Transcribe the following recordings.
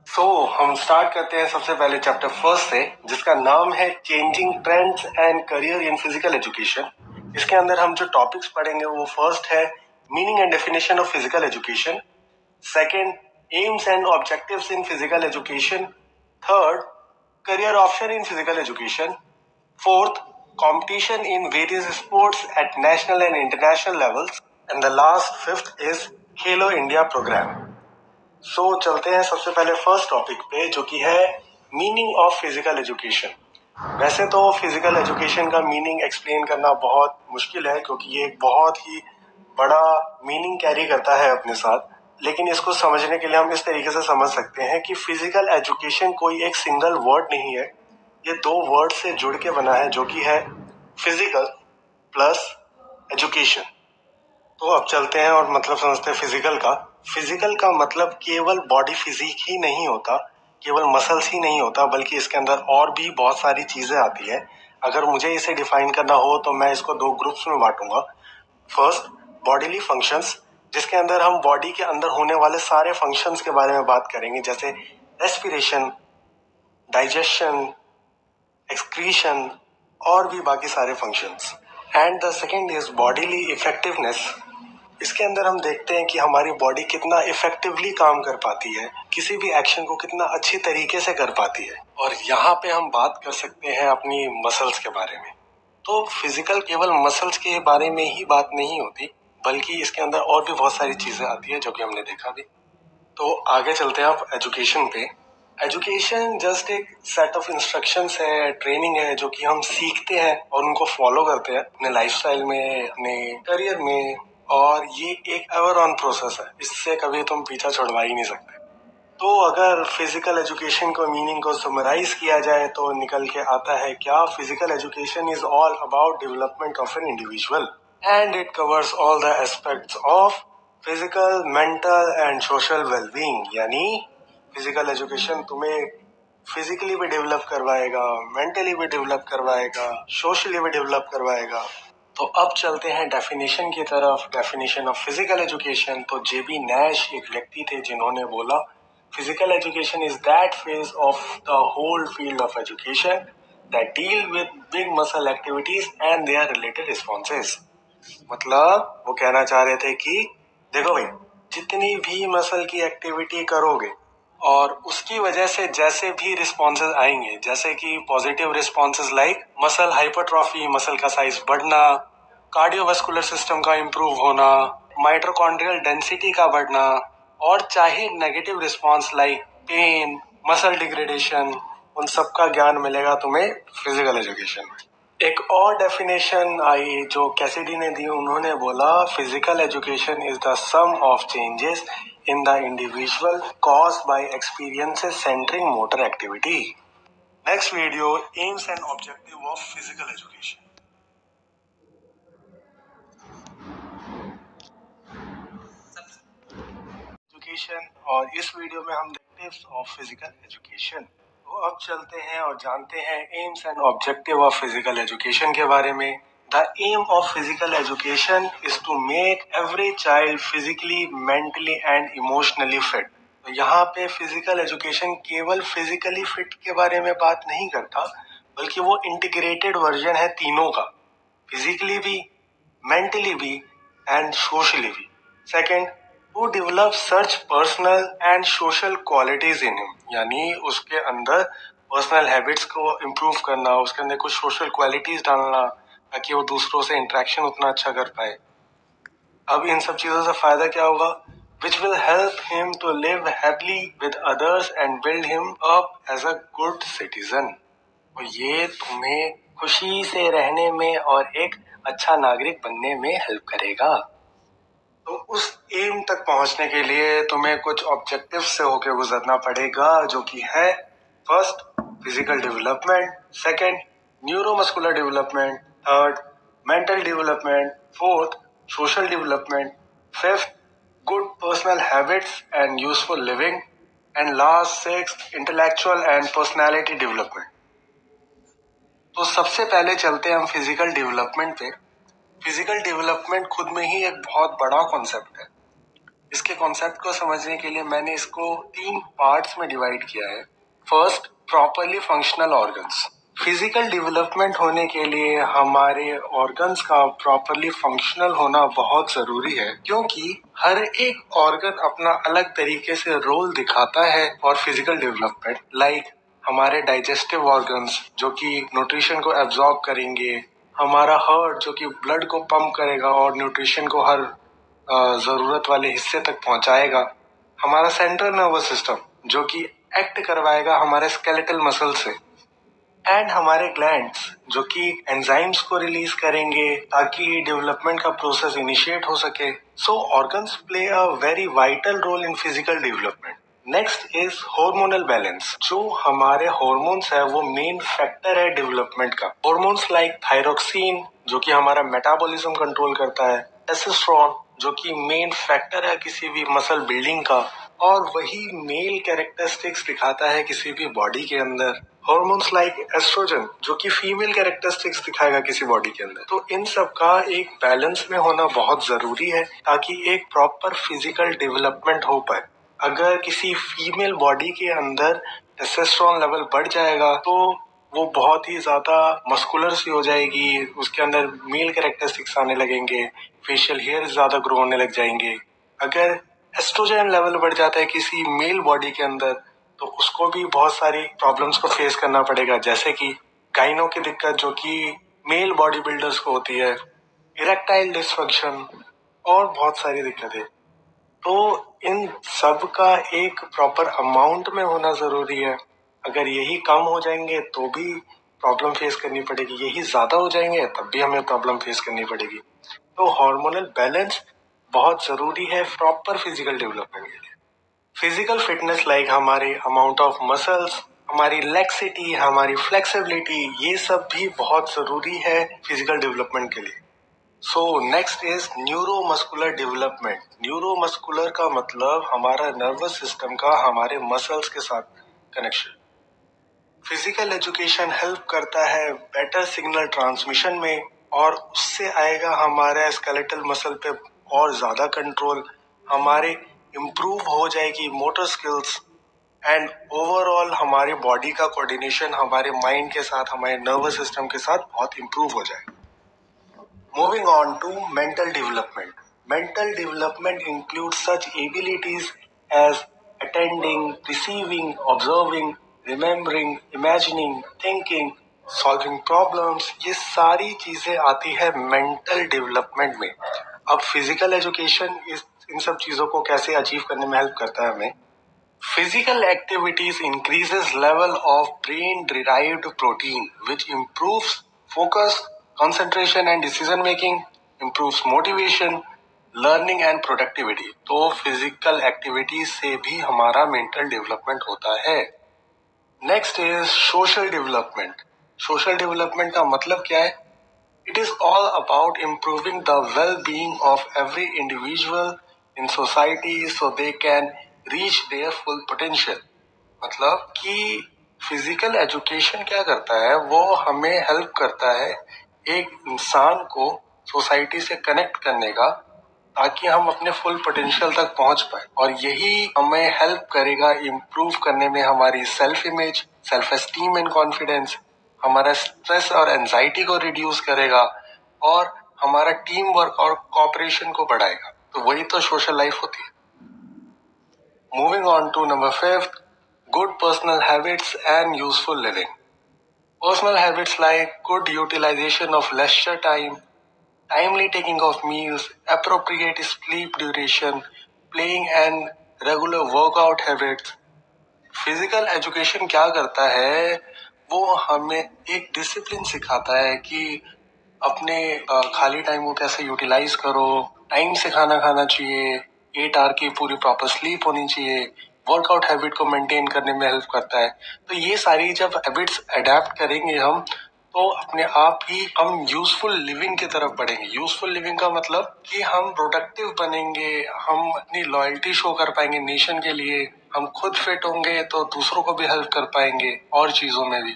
हम स्टार्ट करते हैं सबसे पहले चैप्टर फर्स्ट से, जिसका नाम है changing trends and career in physical education. इसके अंदर हम जो टॉपिक्स पढ़ेंगे वो फर्स्ट है meaning and definition of physical education, second AIIMS and objectives in physical education, third career option in physical education, fourth competition in various sports at national and international levels, and the last fifth is Khelo India programme. चलते हैं सबसे पहले first topic पे, जो कि है meaning of physical education. वैसे तो फिजिकल एजुकेशन का मीनिंग एक्सप्लेन करना बहुत मुश्किल है, क्योंकि ये एक बहुत ही बड़ा मीनिंग कैरी करता है अपने साथ। लेकिन इसको समझने के लिए हम इस तरीके से समझ सकते हैं कि फिजिकल एजुकेशन कोई एक सिंगल वर्ड नहीं है, ये दो वर्ड से जुड़ के बना है, जो कि है फिजिकल प्लस एजुकेशन। तो अब चलते हैं और मतलब समझते हैं फिजिकल का। फिजिकल का मतलब केवल बॉडी फिजिक ही नहीं होता, केवल मसल्स ही नहीं होता, बल्कि इसके अंदर और भी बहुत सारी चीजें आती है। अगर मुझे इसे डिफाइन करना हो तो मैं इसको दो ग्रुप्स में बांटूंगा। फर्स्ट बॉडीली फंक्शंस, जिसके अंदर हम बॉडी के अंदर होने वाले सारे फंक्शंस के बारे में बात करेंगे, जैसे रेस्पिरेशन, डाइजेशन, एक्सक्रीशन और भी बाकी सारे functions. And the second is bodily effectiveness. इसके अंदर हम देखते हैं कि हमारी बॉडी कितना इफेक्टिवली काम कर पाती है, किसी भी एक्शन को कितना अच्छी तरीके से कर पाती है। और यहाँ पे हम बात कर सकते हैं अपनी मसल्स के बारे में। तो फिजिकल केवल मसल्स के बारे में ही बात नहीं होती, बल्कि इसके अंदर और भी बहुत सारी चीजें आती है, जो कि हमने देखा भी। तो आगे चलते हैं आप एजुकेशन पे। एजुकेशन जस्ट एक सेट ऑफ इंस्ट्रक्शंस है, ट्रेनिंग है, जो कि हम सीखते हैं और उनको फॉलो करते हैं अपने लाइफस्टाइल में, अपने करियर में। और ये एक एवर ऑन प्रोसेस है, इससे कभी तुम पीछा छुड़वा ही नहीं सकते। तो अगर फिजिकल एजुकेशन को मीनिंग को समराइज किया जाए तो निकल के आता है क्या, physical education is all about development of an individual and it covers all the aspects of physical, mental and social wellbeing. यानी फिजिकल एजुकेशन तुम्हें फिजिकली भी डेवलप करवाएगा, मेंटली भी डेवलप करवाएगा, सोशली भी डेवलप करवाएगा। तो अब चलते हैं डेफिनेशन की तरफ। डेफिनेशन ऑफ फिजिकल एजुकेशन, तो जेबी नैश एक व्यक्ति थे जिन्होंने बोला physical education is that phase of the whole field of education that deal with big muscle activities and their related responses. मतलब वो कहना चाह रहे थे कि देखो भाई, जितनी भी मसल की एक्टिविटी करोगे और उसकी वजह से जैसे भी रिस्पॉन्सेज आएंगे, जैसे कि positive responses like muscle hypertrophy, muscle का साइज बढ़ना, कार्डियोवास्कुलर सिस्टम का इंप्रूव होना, माइटोकॉन्ड्रियल डेंसिटी का बढ़ना, और चाहे negative response like pain, muscle degradation, उन सब का ज्ञान मिलेगा तुम्हें फिजिकल एजुकेशन में। एक और डेफिनेशन आई जो कैसिडी ने दी। उन्होंने बोला physical education is the sum of changes in the individual caused by experiences centering motor activity. Next video, aims and objective of physical education. Education, और इस वीडियो में हम ऑब्जेक्टिव्स ऑफ फिजिकल एजुकेशन। तो अब चलते हैं और जानते हैं aims and objective of physical education के बारे में। The aim of physical education is to make every child physically, mentally and emotionally fit. तो यहाँ पे फिजिकल एजुकेशन केवल फिजिकली फिट के बारे में बात नहीं करता, बल्कि वो इंटीग्रेटेड वर्जन है तीनों का, फिजिकली भी, मेंटली भी एंड सोशली भी। Second, to develop such personal and social qualities in him, यानी उसके अंदर पर्सनल हैबिट्स को इम्प्रूव करना, उसके अंदर कुछ सोशल क्वालिटीज डालना, ताकि वो दूसरों से इंटरेक्शन उतना अच्छा कर पाए। अब इन सब चीजों से फायदा क्या होगा? Which will help him to live happily with others and build him up as a good citizen. और ये तुम्हें खुशी से रहने में और एक अच्छा नागरिक बनने में हेल्प करेगा। तो उस एम तक पहुंचने के लिए तुम्हें कुछ ऑब्जेक्टिव से होकर गुजरना पड़ेगा, जो कि है first physical development, second neuromuscular development, third mental development, fourth social development, fifth good personal habits and useful living, and last sixth intellectual and personality development. तो सबसे पहले चलते हैं हम फिजिकल डेवलपमेंट पे। फिजिकल डेवलपमेंट खुद में ही एक बहुत बड़ा कॉन्सेप्ट है। इसके कॉन्सेप्ट को समझने के लिए मैंने इसको 3 पार्ट्स में डिवाइड किया है। First, properly functional organs. Physical development होने के लिए हमारे ऑर्गन्स का प्रॉपरली फंक्शनल होना बहुत जरूरी है, क्योंकि हर एक ऑर्गन अपना अलग तरीके से रोल दिखाता है फॉर फिजिकल डेवलपमेंट। लाइक हमारे डाइजेस्टिव ऑर्गन्स जो कि न्यूट्रिशन को एब्जॉर्ब करेंगे, हमारा हार्ट जो कि ब्लड को पंप करेगा और न्यूट्रिशन को हर जरूरत वाले हिस्से तक पहुंचाएगा, हमारा सेंट्रल नर्वस सिस्टम जो कि एक्ट करवाएगा हमारे स्केलेटल मसल से, एंड हमारे ग्लैंड्स जो कि एंजाइम्स को रिलीज करेंगे ताकि डेवलपमेंट का प्रोसेस इनिशिएट हो सके। So organs play a very vital role in physical development. Next is hormonal balance. जो हमारे हार्मोन्स है वो मेन फैक्टर है डेवलपमेंट का। हार्मोन्स लाइक थायरोक्सिन जो कि हमारा मेटाबॉलिज्म कंट्रोल करता है, टेस्टोस्टेरोन जो कि मेन फैक्टर है किसी भी मसल बिल्डिंग का, और वही मेल कैरेक्टरिस्टिक्स दिखाता है किसी भी बॉडी के अंदर। हार्मोन्स लाइक एस्ट्रोजन जो कि फीमेल कैरेक्टरिस्टिक्स दिखाएगा किसी बॉडी के अंदर। तो इन सब का एक बैलेंस में होना बहुत जरूरी है ताकि एक प्रॉपर फिजिकल डेवलपमेंट हो पाए। अगर किसी फीमेल बॉडी के अंदर टेस्टोस्टेरोन लेवल बढ़ जाएगा तो वो बहुत ही ज्यादा मस्कुलर सी हो जाएगी, उसके अंदर मेल कैरेक्टरिस्टिक्स आने लगेंगे, फेशियल हेयर ज्यादा ग्रो होने लग जाएंगे। अगर एस्ट्रोजन लेवल बढ़ जाता है किसी मेल बॉडी के अंदर तो उसको भी बहुत सारी प्रॉब्लम्स को फेस करना पड़ेगा, जैसे कि गाइनो की दिक्कत जो कि मेल बॉडी बिल्डर्स को होती है, इरेक्टाइल डिसफंक्शन और बहुत सारी दिक्कतें। तो इन सब का एक प्रॉपर अमाउंट में होना जरूरी है। अगर यही कम हो जाएंगे तो भी प्रॉब्लम फेस करनी पड़ेगी, यही ज्यादा हो जाएंगे तब भी हमें प्रॉब्लम फेस करनी पड़ेगी। तो हार्मोनल बैलेंस बहुत जरूरी है प्रॉपर फिजिकल डेवलपमेंट के लिए। फिजिकल फिटनेस लाइक हमारे अमाउंट ऑफ मसल्स, हमारी लेक्सिटी, हमारी फ्लेक्सिबिलिटी, ये सब भी बहुत जरूरी है फिजिकल डेवलपमेंट के लिए। So next is neuromuscular development. Neuromuscular का मतलब हमारा नर्वस सिस्टम का हमारे मसल्स के साथ कनेक्शन। फिजिकल एजुकेशन हेल्प करता है बेटर सिग्नल ट्रांसमिशन में, और उससे आएगा हमारे स्केलेटल मसल पे और ज्यादा कंट्रोल, हमारे इम्प्रूव हो जाएगी मोटर स्किल्स, एंड ओवरऑल हमारे बॉडी का कोऑर्डिनेशन हमारे माइंड के साथ, हमारे नर्वस सिस्टम के साथ बहुत इम्प्रूव हो जाएगा। Moving on to mental development. Mental development includes such abilities as attending, receiving, observing, remembering, imagining, thinking, solving problems. ये सारी चीजें आती है मेंटल डेवलपमेंट में। अब फिजिकल एजुकेशन इन सब चीजों को कैसे अचीव करने में हेल्प करता है हमें। Physical activities increases level of brain-derived protein, which improves focus, concentration and decision making, improves motivation, learning and productivity. तो physical activities से भी हमारा mental development होता है। Next is social development. Social development का मतलब क्या है? It is all about improving the well-being of every individual in society so they can reach their full potential. मतलब कि फिजिकल एजुकेशन क्या करता है, वो हमें हेल्प करता है एक इंसान को सोसाइटी से कनेक्ट करने का, ताकि हम अपने फुल पोटेंशियल तक पहुंच पाए, और यही हमें हेल्प करेगा इम्प्रूव करने में हमारी self image, self esteem and confidence, हमारा स्ट्रेस और एंजाइटी को रिड्यूस करेगा, और हमारा टीम वर्क और कोऑपरेशन को बढ़ाएगा। तो वही तो सोशल लाइफ होती है। Moving on to number 5, good personal habits and useful living. Personal habits like good utilization of leisure time, timely taking of meals, appropriate sleep duration, playing and regular workout habits. Physical education क्या करता है, वो हमें एक discipline सिखाता है कि अपने खाली टाइम को कैसे यूटिलाइज करो, टाइम से खाना खाना चाहिए, 8 आवर की पूरी प्रॉपर स्लीप होनी चाहिए, वर्कआउट हैबिट को मेंटेन करने में हेल्प करता है। तो ये सारी जब हैबिट्स अडेप्ट करेंगे हम, तो अपने आप ही हम यूजफुल लिविंग की तरफ बढ़ेंगे। यूजफुल लिविंग का मतलब कि हम प्रोडक्टिव बनेंगे, हम अपनी लॉयल्टी शो कर पाएंगे नेशन के लिए, हम खुद फिट होंगे तो दूसरों को भी हेल्प कर पाएंगे और चीजों में भी।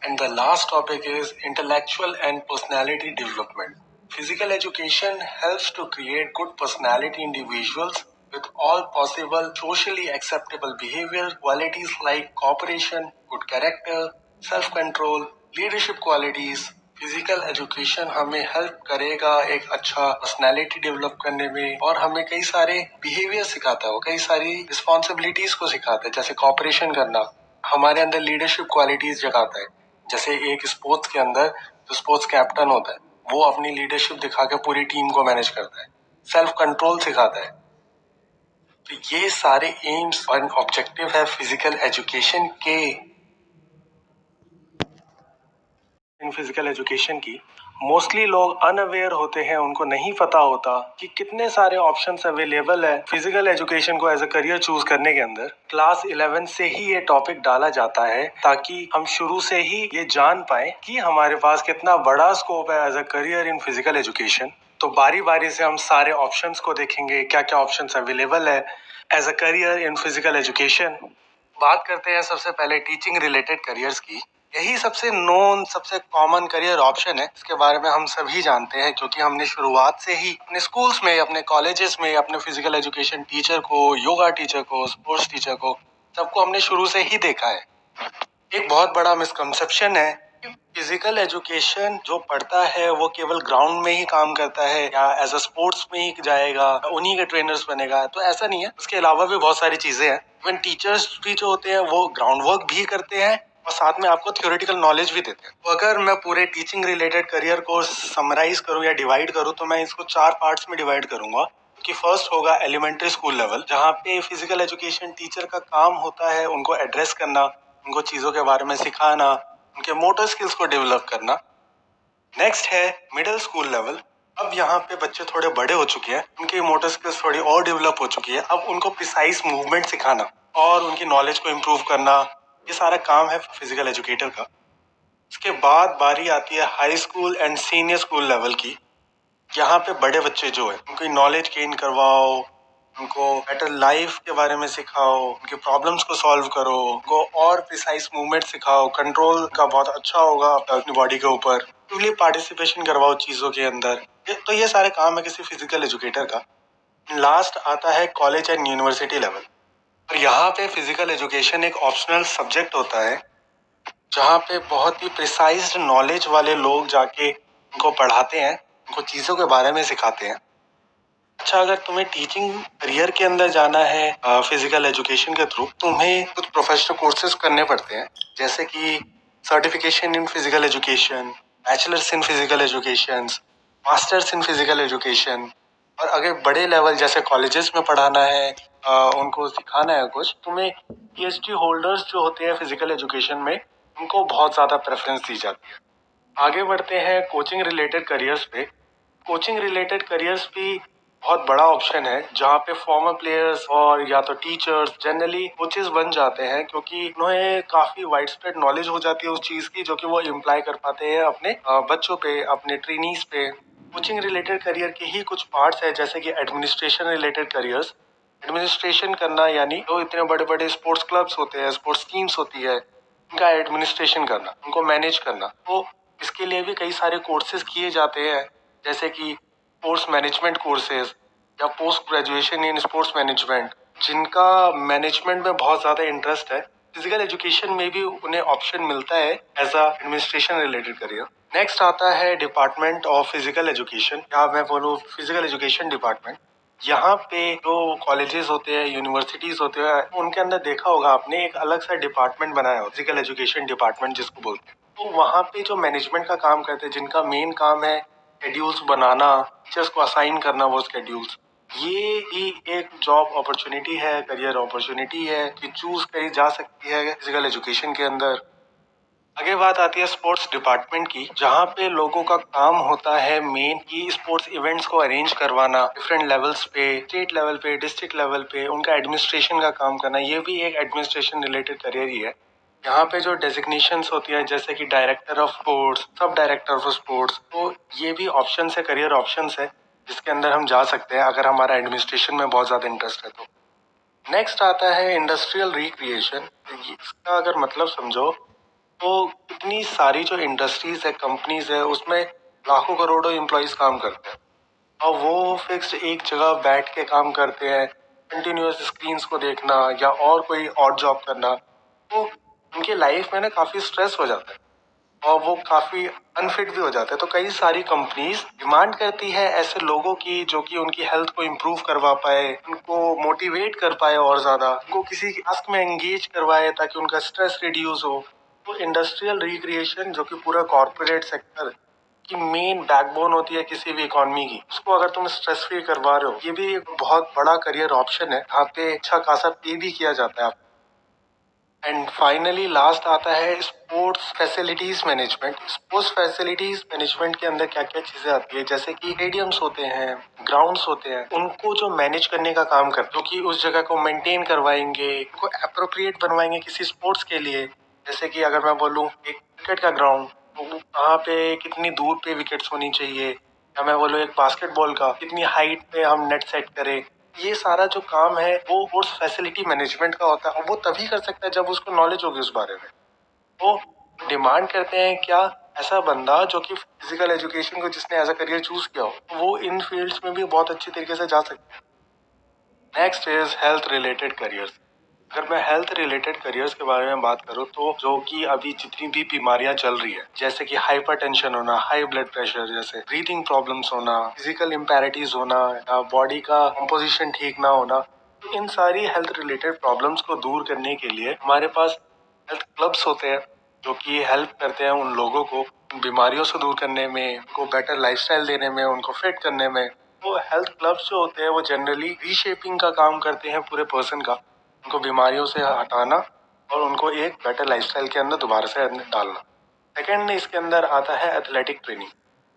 And the last topic is intellectual and personality development. Physical education helps to create good personality individuals with all possible socially acceptable behavior qualities like cooperation, good character, self-control, leadership qualities. Physical education हमें help करेगा एक अच्छा personality develop करने में और हमें कई सारे बिहेवियर सिखाता है, वो कई सारी रिस्पॉन्सिबिलिटीज को सिखाता है, जैसे कॉपरेशन करना, हमारे अंदर लीडरशिप क्वालिटीज जगाता है। जैसे एक स्पोर्ट्स के अंदर जो स्पोर्ट्स कैप्टन होता है वो अपनी लीडरशिप दिखा के पूरी टीम को मैनेज करता है, सेल्फ कंट्रोल सिखाता है। तो ये सारे एम्स और ऑब्जेक्टिव है फिजिकल एजुकेशन के। इन फिजिकल एजुकेशन की मोस्टली लोग अनअवेयर होते हैं, उनको नहीं पता होता कि कितने सारे ऑप्शंस अवेलेबल है फिजिकल एजुकेशन को एज अ करियर चूज करने के अंदर। क्लास 11 से ही ये टॉपिक डाला जाता है ताकि हम शुरू से ही ये जान पाए कि हमारे पास कितना बड़ा स्कोप है as a career in physical education. तो बारी बारी से हम सारे ऑप्शंस को देखेंगे, क्या क्या ऑप्शंस अवेलेबल है as a career in physical education. बात करते हैं सबसे पहले टीचिंग रिलेटेड करियर्स की। यही सबसे नोन, सबसे कॉमन करियर ऑप्शन है, इसके बारे में हम सभी जानते हैं क्योंकि हमने शुरुआत से ही अपने स्कूल्स में, अपने कॉलेजेस में, अपने फिजिकल एजुकेशन टीचर को, योगा टीचर को, स्पोर्ट्स टीचर को, सबको हमने शुरू से ही देखा है। एक बहुत बड़ा मिसकंसेप्शन है कि फिजिकल एजुकेशन जो पढ़ता है वो केवल ग्राउंड में ही काम करता है या एज अ स्पोर्ट्स में ही जाएगा, उन्हीं के ट्रेनर्स बनेगा। तो ऐसा नहीं है, उसके अलावा भी बहुत सारी चीजें हैं। इवन टीचर्स भी जो होते हैं वो ग्राउंड वर्क भी करते हैं और साथ में आपको थ्योरेटिकल नॉलेज भी देते हैं। तो अगर मैं पूरे टीचिंग रिलेटेड करियर को समराइज करूं या डिवाइड करूं तो मैं इसको 4 पार्ट्स में डिवाइड करूंगा। कि फर्स्ट होगा एलिमेंट्री स्कूल लेवल, जहाँ पे फिजिकल एजुकेशन टीचर का काम होता है उनको एड्रेस करना, उनको चीजों के बारे में सिखाना, उनके मोटर स्किल्स को डेवलप करना। नेक्स्ट है मिडिल स्कूल लेवल। अब यहाँ पे बच्चे थोड़े बड़े हो चुके हैं, उनकी मोटर स्किल्स थोड़ी और डेवलप हो चुकी है। अब उनको प्रिसाइज मूवमेंट सिखाना और उनकी नॉलेज को इम्प्रूव करना, ये सारा काम है फिजिकल एजुकेटर का। इसके बाद बारी आती है high school and senior school level की। यहाँ पे बड़े बच्चे जो है उनकी नॉलेज गेन करवाओ, उनको बेटर लाइफ के बारे में सिखाओ, उनके प्रॉब्लम्स को सॉल्व करो, उनको और प्रिसाइज मूवमेंट सिखाओ, कंट्रोल का बहुत अच्छा होगा अपनी बॉडी के ऊपर, एक्टिवली पार्टिसिपेशन करवाओ चीजों के अंदर। तो ये सारे काम है किसी फिजिकल एजुकेटर का। लास्ट आता है कॉलेज एंड यूनिवर्सिटी लेवल, और यहाँ पे फिजिकल एजुकेशन एक ऑप्शनल सब्जेक्ट होता है जहाँ पे बहुत ही प्रिसाइज नॉलेज वाले लोग जाके उनको पढ़ाते हैं, उनको चीजों के बारे में सिखाते हैं। अच्छा, अगर तुम्हें टीचिंग करियर के अंदर जाना है फिजिकल एजुकेशन के थ्रू, तुम्हें कुछ प्रोफेशनल कोर्सेज करने पड़ते हैं, जैसे कि certification in physical education, bachelors in physical education, masters in physical education. और अगर बड़े लेवल जैसे कॉलेजेस में पढ़ाना है, उनको सिखाना है कुछ, तुम्हें पीएचडी होल्डर्स जो होते हैं फिजिकल एजुकेशन में, उनको बहुत ज़्यादा प्रेफरेंस दी जाती है। आगे बढ़ते हैं कोचिंग रिलेटेड करियर्स पे। कोचिंग रिलेटेड करियर्स भी बहुत बड़ा ऑप्शन है, जहाँ पे फॉर्मर प्लेयर्स और या तो टीचर्स जनरली कोचेस बन जाते हैं क्योंकि उन्हें काफी वाइड स्प्रेड नॉलेज हो जाती है उस चीज की जो कि वो इम्प्लाई कर पाते हैं अपने बच्चों पे, अपने ट्रेनीज पे। कोचिंग रिलेटेड करियर के ही कुछ पार्ट्स है, जैसे कि एडमिनिस्ट्रेशन रिलेटेड करियर्स। एडमिनिस्ट्रेशन करना यानी तो इतने बड़े बड़े स्पोर्ट्स क्लब्स होते हैं, स्पोर्ट्स टीम्स होती है, उनका एडमिनिस्ट्रेशन करना, उनको मैनेज करना। तो इसके लिए भी कई सारे कोर्सेज किए जाते हैं, जैसे कि स्पोर्ट्स मैनेजमेंट कोर्सेज या post graduation in sports management. जिनका मैनेजमेंट में बहुत ज़्यादा इंटरेस्ट है, फिजिकल एजुकेशन में भी उन्हें ऑप्शन मिलता है as a administration related career. Next आता है डिपार्टमेंट ऑफ फिजिकल एजुकेशन, या मैं बोलूँ फिजिकल एजुकेशन डिपार्टमेंट। यहाँ पे जो कॉलेजेस होते हैं, यूनिवर्सिटीज होते हैं, उनके अंदर देखा होगा आपने एक अलग सा डिपार्टमेंट बनाया हो, फिजिकल एजुकेशन डिपार्टमेंट जिसको बोलते हैं। तो वहाँ पे जो मैनेजमेंट का काम करते हैं, जिनका मेन काम है शेड्यूल्स बनाना, टीचर्स को असाइन करना वो शेड्यूल्स, ये भी एक जॉब अपॉर्चुनिटी है, करियर अपॉर्चुनिटी है कि चूज करी जा सकती है फिजिकल एजुकेशन के अंदर। आगे बात आती है स्पोर्ट्स डिपार्टमेंट की, जहाँ पे लोगों का काम होता है मेन की स्पोर्ट्स इवेंट्स को अरेंज करवाना डिफरेंट लेवल्स पे, स्टेट लेवल पे, डिस्ट्रिक्ट लेवल पे, उनका एडमिनिस्ट्रेशन का काम करना। ये भी एक एडमिनिस्ट्रेशन रिलेटेड करियर ही है। यहाँ पे जो डेजिग्नेशंस होती है, जैसे कि डायरेक्टर ऑफ स्पोर्ट्स, सब डायरेक्टर ऑफ स्पोर्ट्स, तो ये भी ऑप्शन है, करियर ऑप्शन है जिसके अंदर हम जा सकते हैं अगर हमारा एडमिनिस्ट्रेशन में बहुत ज्यादा इंटरेस्ट है तो। नेक्स्ट आता है इंडस्ट्रियल रिक्रिएशन। इसका अगर मतलब समझो तो इतनी सारी जो इंडस्ट्रीज है, कंपनीज है, उसमें लाखों करोड़ों एम्प्लॉइज काम करते हैं और वो फिक्स्ड एक जगह बैठ के काम करते हैं, कंटिन्यूअस स्क्रीन्स को देखना या और कोई और जॉब करना, तो उनकी लाइफ में ना काफ़ी स्ट्रेस हो जाता है और वो काफ़ी अनफिट भी हो जाते हैं। तो कई सारी कंपनीज डिमांड करती है ऐसे लोगों की जो कि उनकी हेल्थ को इम्प्रूव करवा पाए, उनको मोटिवेट कर पाए और ज़्यादा उनको किसी टास्क में एंगेज करवाए ताकि उनका स्ट्रेस रिड्यूस हो। तो इंडस्ट्रियल रिक्रिएशन जो कि पूरा कॉर्पोरेट सेक्टर की मेन बैकबोन होती है किसी भी इकोनॉमी की, उसको अगर तुम स्ट्रेस फ्री करवा रहे हो, ये भी एक बहुत बड़ा करियर ऑप्शन है जहाँ पे अच्छा खासा पे भी किया जाता है। एंड फाइनली लास्ट आता है sports facilities management. Sports facilities management के अंदर क्या क्या चीजें आती है, जैसे कि स्टेडियम्स होते हैं, ग्राउंड्स होते हैं, उनको जो मैनेज करने का काम करते हैं, जो कि उस जगह को मेंटेन करवाएंगे, उनको अप्रोप्रिएट बनवाएंगे किसी स्पोर्ट्स के लिए। जैसे कि अगर मैं बोलूँ एक क्रिकेट का ग्राउंड, तो वहाँ पे कितनी दूर पे विकेट्स होनी चाहिए, या मैं बोलूँ एक बास्केटबॉल का कितनी हाइट पे हम नेट सेट करें, ये सारा जो काम है वो स्पोर्ट्स फैसिलिटी मैनेजमेंट का होता है और वो तभी कर सकता है जब उसको नॉलेज होगी उस बारे में। वो डिमांड करते हैं क्या, ऐसा बंदा जो कि फिजिकल एजुकेशन को जिसने एज अ करियर चूज किया हो, वो इन फील्ड्स में भी बहुत अच्छी तरीके से जा सकता है। Next is health related careers. अगर मैं हेल्थ रिलेटेड करियर्स के बारे में बात करूँ तो जो कि अभी जितनी भी बीमारियां चल रही है, जैसे कि हाइपरटेंशन होना, हाई ब्लड प्रेशर, जैसे ब्रीथिंग प्रॉब्लम्स होना, फिजिकल इम्पैरिटीज होना या बॉडी का कंपोजिशन ठीक ना होना, तो इन सारी हेल्थ रिलेटेड प्रॉब्लम्स को दूर करने के लिए हमारे पास हेल्थ क्लब्स होते हैं जो कि हेल्प करते हैं उन लोगों को उन बीमारियों से दूर करने में, उनको बेटर लाइफस्टाइल देने में, उनको फिट करने में। तो हेल्थ क्लब्स जो होते हैं वो जनरली रीशेपिंग का काम करते हैं पूरे पर्सन का, उनको बीमारियों से हटाना और उनको एक बेटर लाइफस्टाइल के अंदर दोबारा से डालना। सेकेंड इसके अंदर आता है एथलेटिक ट्रेनिंग।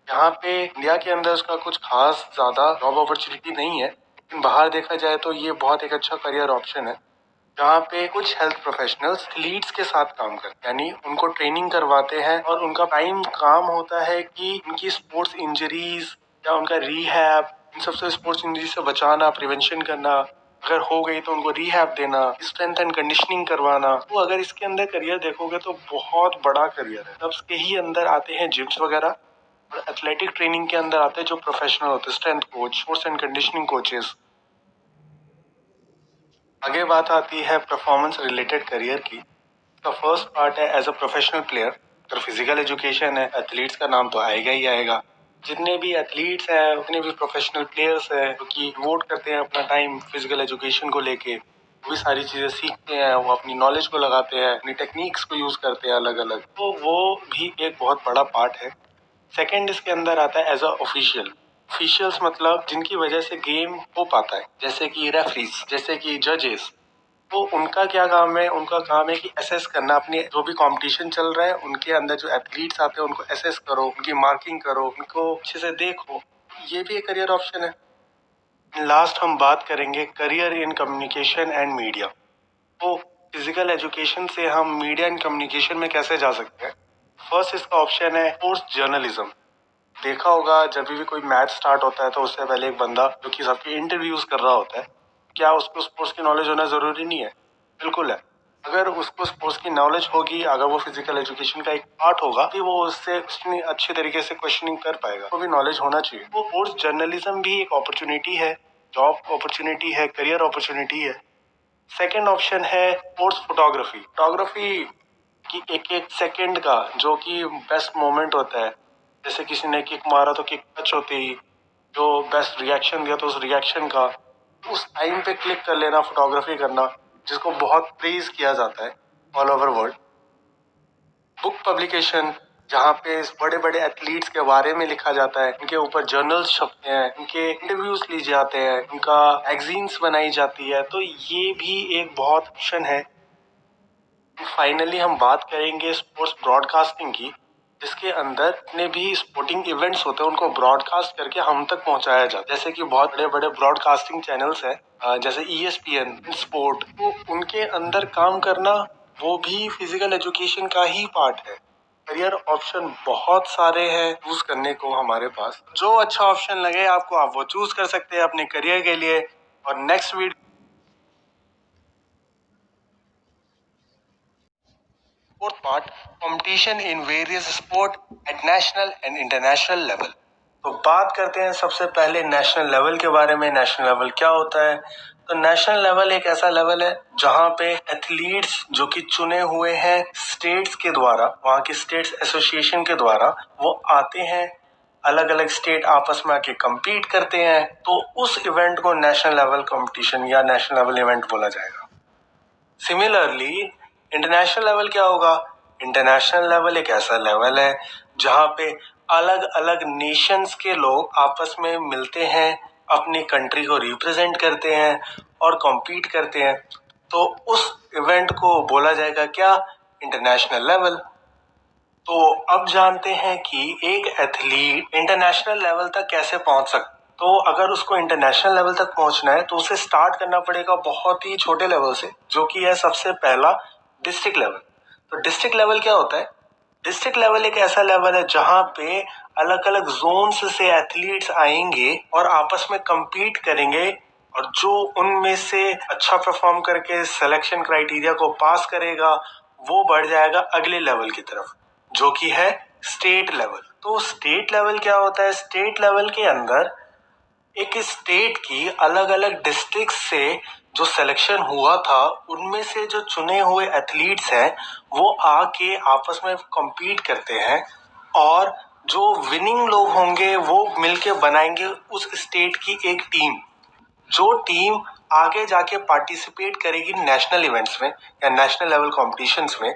यहाँ पे इंडिया के अंदर उसका कुछ खास ज्यादा जॉब अपॉर्चुनिटी नहीं है, लेकिन बाहर देखा जाए तो ये बहुत एक अच्छा करियर ऑप्शन है जहाँ पे कुछ हेल्थ प्रोफेशनल्स लीड्स के साथ काम करते हैं, यानी उनको ट्रेनिंग करवाते हैं और उनका टाइम काम होता है कि उनकी स्पोर्ट्स इंजरीज या उनका रीहैब, इन सबसे स्पोर्ट्स इंजरी से बचाना, प्रिवेंशन करना, अगर हो गई तो उनको रीहैब देना, स्ट्रेंथ एंड कंडीशनिंग करवाना। तो अगर इसके अंदर करियर देखोगे तो बहुत बड़ा करियर है। तब के ही अंदर आते हैं जिम्स वगैरह और एथलेटिक ट्रेनिंग के अंदर आते हैं जो प्रोफेशनल होते हैं, strength coach, sports and conditioning coaches. आगे बात आती है परफॉर्मेंस रिलेटेड करियर की। इसका फर्स्ट पार्ट है एज अ प्रोफेशनल प्लेयर। अगर फिजिकल एजुकेशन है, एथलीट्स का नाम तो आएगा ही आएगा। जितने भी एथलीट्स हैं, उतने भी प्रोफेशनल प्लेयर्स हैं जो कि वोट करते हैं अपना टाइम फिजिकल एजुकेशन को लेके, वो भी सारी चीजें सीखते हैं, वो अपनी नॉलेज को लगाते हैं, अपनी टेक्निक्स को यूज करते हैं अलग अलग, तो वो भी एक बहुत बड़ा पार्ट है। सेकंड इसके अंदर आता है एज अ ऑफिशियल। ऑफिशियल्स मतलब जिनकी वजह से गेम हो पाता है, जैसे कि रेफरीज, जैसे कि जजेस। तो उनका क्या काम है, उनका काम है कि असेस करना, अपने जो भी कंपटीशन चल रहा है उनके अंदर जो एथलीट्स आते हैं उनको असेस करो, उनकी मार्किंग करो, उनको अच्छे से देखो। ये भी एक करियर ऑप्शन है। लास्ट हम बात करेंगे career in communication and media. तो फिजिकल एजुकेशन से हम मीडिया एंड कम्युनिकेशन में कैसे जा सकते हैं। फर्स्ट इसका ऑप्शन है स्पोर्ट्स जर्नलिज्म। देखा होगा जब भी कोई मैच स्टार्ट होता है तो उससे पहले एक बंदा जो कि सबके इंटरव्यूज कर रहा होता है, क्या उसको स्पोर्ट्स की नॉलेज होना जरूरी नहीं है? बिल्कुल है। अगर उसको स्पोर्ट्स की नॉलेज होगी, अगर वो फिजिकल एजुकेशन का एक पार्ट होगा, तो वो उससे उतनी अच्छी तरीके से क्वेश्चनिंग कर पाएगा। वो भी नॉलेज होना चाहिए। वो स्पोर्ट्स जर्नलिज्म भी एक अपॉर्चुनिटी है, जॉब अपॉर्चुनिटी है, करियर अपॉर्चुनिटी है। सेकेंड ऑप्शन है स्पोर्ट्स फोटोग्राफी। फोटोग्राफी कि एक एक सेकंड का जो कि बेस्ट मोमेंट होता है, जैसे किसी ने किक मारा तो किक टच होते ही जो बेस्ट रिएक्शन दिया तो उस रिएक्शन का उस टाइम पे क्लिक कर लेना, फोटोग्राफी करना, जिसको बहुत प्रेज किया जाता है all over world. Book publication, जहाँ पे बड़े बड़े एथलीट्स के बारे में लिखा जाता है, उनके ऊपर जर्नल्स छपते हैं, उनके इंटरव्यूज लिए जाते हैं, उनका मैगजीन्स बनाई जाती है, तो ये भी एक बहुत ऑप्शन है। फाइनली हम बात करेंगे स्पोर्ट्स ब्रॉडकास्टिंग की, जिसके अंदर जितने भी स्पोर्टिंग इवेंट्स होते हैं उनको ब्रॉडकास्ट करके हम तक पहुंचाया जाता है। जैसे कि बहुत बड़े बड़े ब्रॉडकास्टिंग चैनल्स हैं, जैसे ESPN स्पोर्ट, तो उनके अंदर काम करना वो भी फिजिकल एजुकेशन का ही पार्ट है। करियर ऑप्शन बहुत सारे हैं चूज करने को हमारे पास, जो अच्छा ऑप्शन लगे आपको आप वो चूज कर सकते हैं अपने करियर के लिए। और next video fourth part, competition in various sport at national and international level. तो बात करते हैं सबसे पहले नेशनल लेवल के बारे में। नेशनल लेवल क्या होता है? तो नेशनल लेवल एक ऐसा लेवल है जहां पे एथलीट्स जो कि चुने हुए हैं स्टेट्स के द्वारा, वहां की स्टेट्स एसोसिएशन के द्वारा, वो आते हैं, अलग अलग स्टेट आपस में आके compete करते हैं, तो उस इवेंट को नेशनल लेवल कंपटीशन या नेशनल लेवल इवेंट बोला जाएगा। सिमिलरली इंटरनेशनल लेवल क्या होगा? इंटरनेशनल लेवल एक ऐसा लेवल है जहां पे अलग अलग नेशंस के लोग आपस में मिलते हैं, अपनी कंट्री को रिप्रेजेंट करते हैं और कॉम्पीट करते हैं, तो उस इवेंट को बोला जाएगा क्या? International level. तो अब जानते हैं कि एक एथलीट इंटरनेशनल लेवल तक कैसे पहुंच सकता। तो अगर उसको इंटरनेशनल लेवल तक पहुंचना है तो उसे स्टार्ट करना पड़ेगा बहुत ही छोटे लेवल से, जो कि है सबसे पहला डिस्ट्रिक्ट लेवल। तो डिस्ट्रिक्ट लेवल क्या होता है? डिस्ट्रिक्ट लेवल एक ऐसा लेवल है जहां पे अलग अलग जोन्स से एथलीट्स आएंगे और आपस में compete करेंगे, और जो उनमें से अच्छा परफॉर्म करके सिलेक्शन क्राइटेरिया को पास करेगा वो बढ़ जाएगा अगले लेवल की तरफ, जो कि है स्टेट लेवल। तो स्टेट लेवल क्या होता है? स्टेट लेवल के अंदर एक स्टेट की अलग अलग डिस्ट्रिक्ट से जो सिलेक्शन हुआ था उनमें से जो चुने हुए एथलीट्स हैं वो आके आपस में compete करते हैं, और जो विनिंग लोग होंगे वो मिलके बनाएंगे उस स्टेट की एक टीम, जो टीम आगे जाके पार्टिसिपेट करेगी नेशनल इवेंट्स में या नेशनल लेवल कॉम्पिटिशन्स में।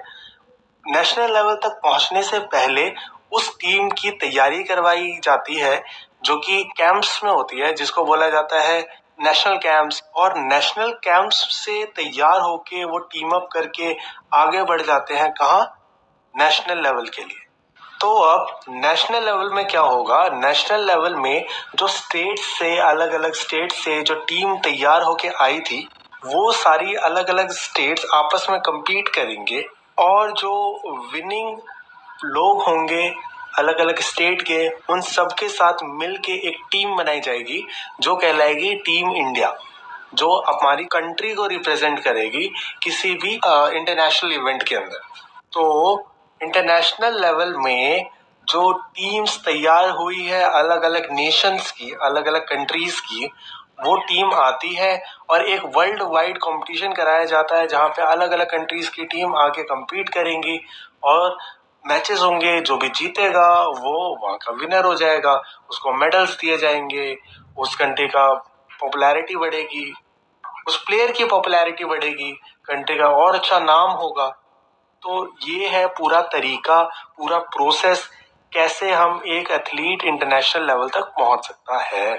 नेशनल लेवल तक पहुंचने से पहले उस टीम की तैयारी करवाई जाती है, जो कि कैंप्स में होती है, जिसको बोला जाता है नेशनल कैंप्स। और नेशनल कैंप्स से तैयार होके वो टीम अप करके आगे बढ़ जाते हैं कहाँ? नेशनल लेवल के लिए। तो अब नेशनल लेवल में क्या होगा? नेशनल लेवल में जो स्टेट से, अलग अलग स्टेट से जो टीम तैयार होके आई थी, वो सारी अलग अलग स्टेट्स आपस में compete करेंगे, और जो विनिंग लोग होंगे अलग अलग स्टेट के, उन सब के साथ मिलके एक टीम बनाई जाएगी जो कहलाएगी टीम इंडिया, जो हमारी कंट्री को रिप्रेजेंट करेगी किसी भी इंटरनेशनल इवेंट के अंदर। तो इंटरनेशनल लेवल में जो टीम्स तैयार हुई है अलग अलग नेशंस की, अलग अलग कंट्रीज की, वो टीम आती है और एक वर्ल्ड वाइड कंपटीशन कराया जाता है जहां पे अलग अलग कंट्रीज की टीम आके compete करेंगी, और मैचेस होंगे। जो भी जीतेगा वो वहां का विनर हो जाएगा, उसको मेडल्स दिए जाएंगे, उस कंट्री का पॉपुलैरिटी बढ़ेगी, उस प्लेयर की पॉपुलैरिटी बढ़ेगी, कंट्री का और अच्छा नाम होगा। तो ये है पूरा तरीका, पूरा प्रोसेस, कैसे हम एक एथलीट इंटरनेशनल लेवल तक पहुंच सकता है।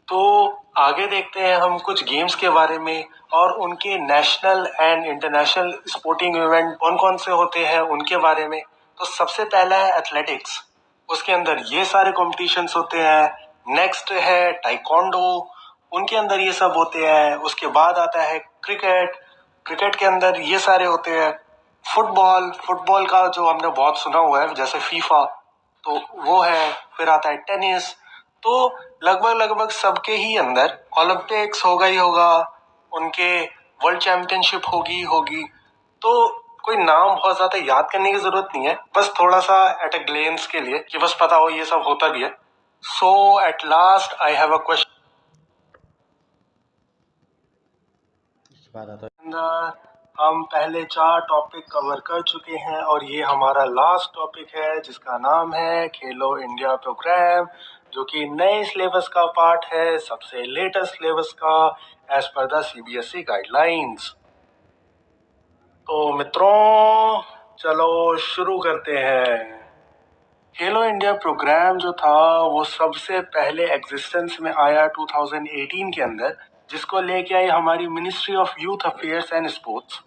तो आगे देखते हैं हम कुछ गेम्स के बारे में और उनके national and international sporting event कौन कौन से होते हैं उनके बारे में। तो सबसे पहला है एथलेटिक्स, उसके अंदर ये सारे कॉम्पिटिशन्स होते हैं। नेक्स्ट है टाइकोंडो, उनके अंदर ये सब होते हैं। उसके बाद आता है क्रिकेट, क्रिकेट के अंदर ये सारे होते हैं। फुटबॉल, फुटबॉल का जो हमने बहुत सुना हुआ है जैसे फीफा, तो वो है। फिर आता है टेनिस। तो लगभग लगभग सबके ही अंदर ओलंपिक्स होगा ही होगा, उनके वर्ल्ड चैंपियनशिप होगी। तो कोई नाम बहुत ज्यादा याद करने की जरूरत नहीं है, बस थोड़ा सा एट अ ग्लेंस के लिए कि बस पता हो ये सब होता भी है। So at last I have a question. हम पहले 4 टॉपिक कवर कर चुके हैं और ये हमारा लास्ट टॉपिक है जिसका नाम है खेलो इंडिया प्रोग्राम, जो कि नए सिलेबस का पार्ट है, सबसे लेटेस्ट सिलेबस का as per the CBSE guidelines. तो मित्रों चलो शुरू करते हैं। खेलो इंडिया प्रोग्राम जो था वो सबसे पहले एग्जिस्टेंस में आया 2018 के अंदर, जिसको लेके आई हमारी ministry of youth affairs and sports.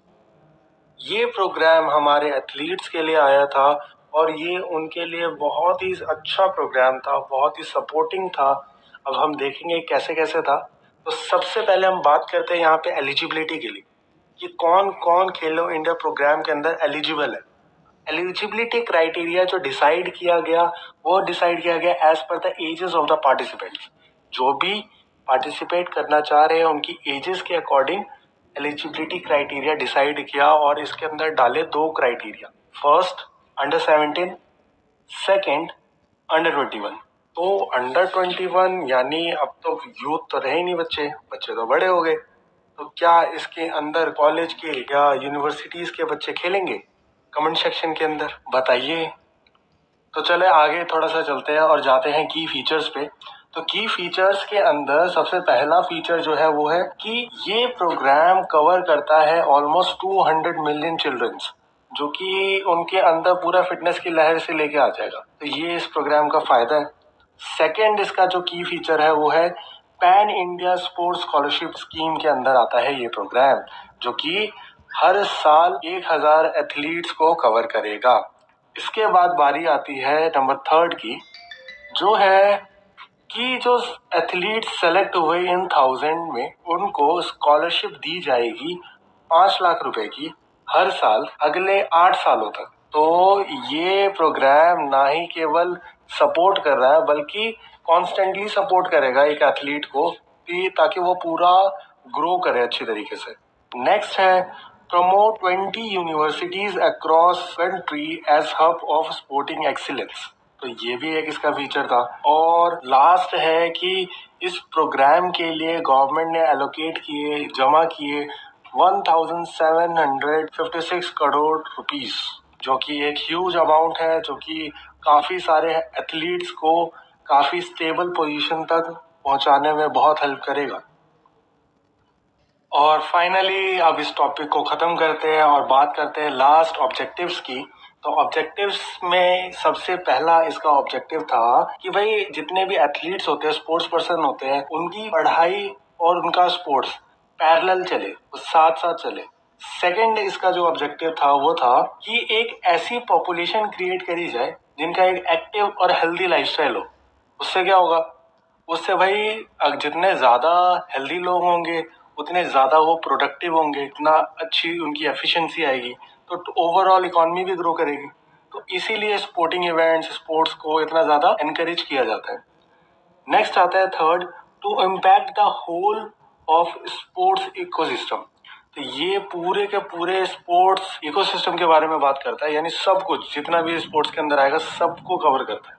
ये प्रोग्राम हमारे एथलीट्स के लिए आया था और ये उनके लिए बहुत ही अच्छा प्रोग्राम था, बहुत ही सपोर्टिंग था। अब हम देखेंगे कैसे कैसे था। तो सबसे पहले हम बात करते हैं यहाँ पे एलिजिबिलिटी के लिए कि कौन कौन खेलो इंडिया प्रोग्राम के अंदर एलिजिबल है। एलिजिबिलिटी क्राइटेरिया जो डिसाइड किया गया वो डिसाइड किया गया as per the ages of the participants. जो भी पार्टिसिपेट करना चाह रहे हैं उनकी एजेस के अकॉर्डिंग एलिजिबिलिटी क्राइटेरिया डिसाइड किया और इसके अंदर डाले 2 criteria. First under 17, second under 21। तो अंडर 21 यानी अब तो यूथ तो रहे ही नहीं, बच्चे तो बड़े हो गए। तो क्या इसके अंदर कॉलेज के या यूनिवर्सिटीज के बच्चे खेलेंगे? कमेंट सेक्शन के अंदर बताइए। तो चले आगे थोड़ा सा चलते हैं और जाते हैं की फीचर्स पे। तो की फीचर्स के अंदर सबसे पहला फीचर जो है वो है कि ये प्रोग्राम कवर करता है ऑलमोस्ट 200 मिलियन चिल्ड्रंस, जो कि उनके अंदर पूरा फिटनेस की लहर से लेके आ जाएगा। तो ये इस प्रोग्राम का फायदा है। सेकेंड इसका जो की फीचर है वो है pan India sports scholarship scheme के अंदर आता है ये प्रोग्राम, जो कि हर साल 1000 एथलीट्स को कवर करेगा। इसके बाद बारी आती है नंबर 3 की, जो है कि जो एथलीट सेलेक्ट हुए इन 1000 में उनको स्कॉलरशिप दी जाएगी 5 लाख रुपए की हर साल अगले 8 सालों तक। तो ये प्रोग्राम ना ही केवल सपोर्ट कर रहा है बल्कि कॉन्स्टेंटली सपोर्ट करेगा एक एथलीट को कि ताकि वो पूरा ग्रो करे अच्छी तरीके से। नेक्स्ट है promote 20 universities across country as hub of sporting excellence. तो ये भी एक इसका फीचर था। और लास्ट है कि इस प्रोग्राम के लिए गवर्नमेंट ने एलोकेट किए, जमा किए 1756 करोड़ रुपीस, जो कि एक ह्यूज अमाउंट है, जो कि काफी सारे एथलीट्स को काफी स्टेबल पोजीशन तक पहुंचाने में बहुत हेल्प करेगा। और फाइनली अब इस टॉपिक को खत्म करते हैं और बात करते हैं लास्ट ऑब्जेक्टिव्स की। तो ऑब्जेक्टिव्स में सबसे पहला इसका ऑब्जेक्टिव था कि भाई जितने भी एथलीट्स होते हैं, स्पोर्ट्स पर्सन होते हैं, उनकी पढ़ाई और उनका स्पोर्ट्स पैरेलल चले, साथ साथ चले। सेकंड इसका जो ऑब्जेक्टिव था वो था कि एक ऐसी पॉपुलेशन क्रिएट करी जाए जिनका एक एक्टिव और हेल्दी लाइफस्टाइल हो। उससे क्या होगा? उससे भाई जितने ज्यादा हेल्दी लोग होंगे उतने ज्यादा वो प्रोडक्टिव होंगे, इतना अच्छी उनकी एफिशिएंसी आएगी, तो ओवरऑल इकोनॉमी भी ग्रो करेगी। तो इसीलिए स्पोर्टिंग इवेंट्स, स्पोर्ट्स को इतना ज्यादा एनकरेज किया जाता है। नेक्स्ट आता है third, to impact the whole of sports ecosystem. तो ये पूरे के पूरे स्पोर्ट्स इकोसिस्टम के बारे में बात करता है, यानी सब कुछ जितना भी स्पोर्ट्स के अंदर आएगा सबको कवर करता है।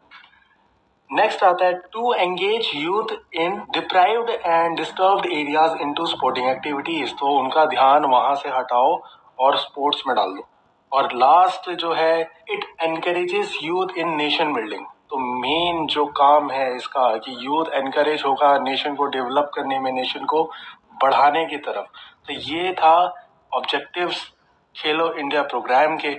नेक्स्ट आता है to engage youth in deprived and disturbed areas into sporting activities. तो उनका ध्यान वहां से हटाओ और स्पोर्ट्स में डाल दो। और लास्ट जो है, it encourages youth in nation building. तो मेन जो काम है इसका कि यूथ एनकरेज होगा नेशन को डेवलप करने में, नेशन को बढ़ाने की तरफ। तो ये था ऑब्जेक्टिव्स खेलो इंडिया प्रोग्राम के।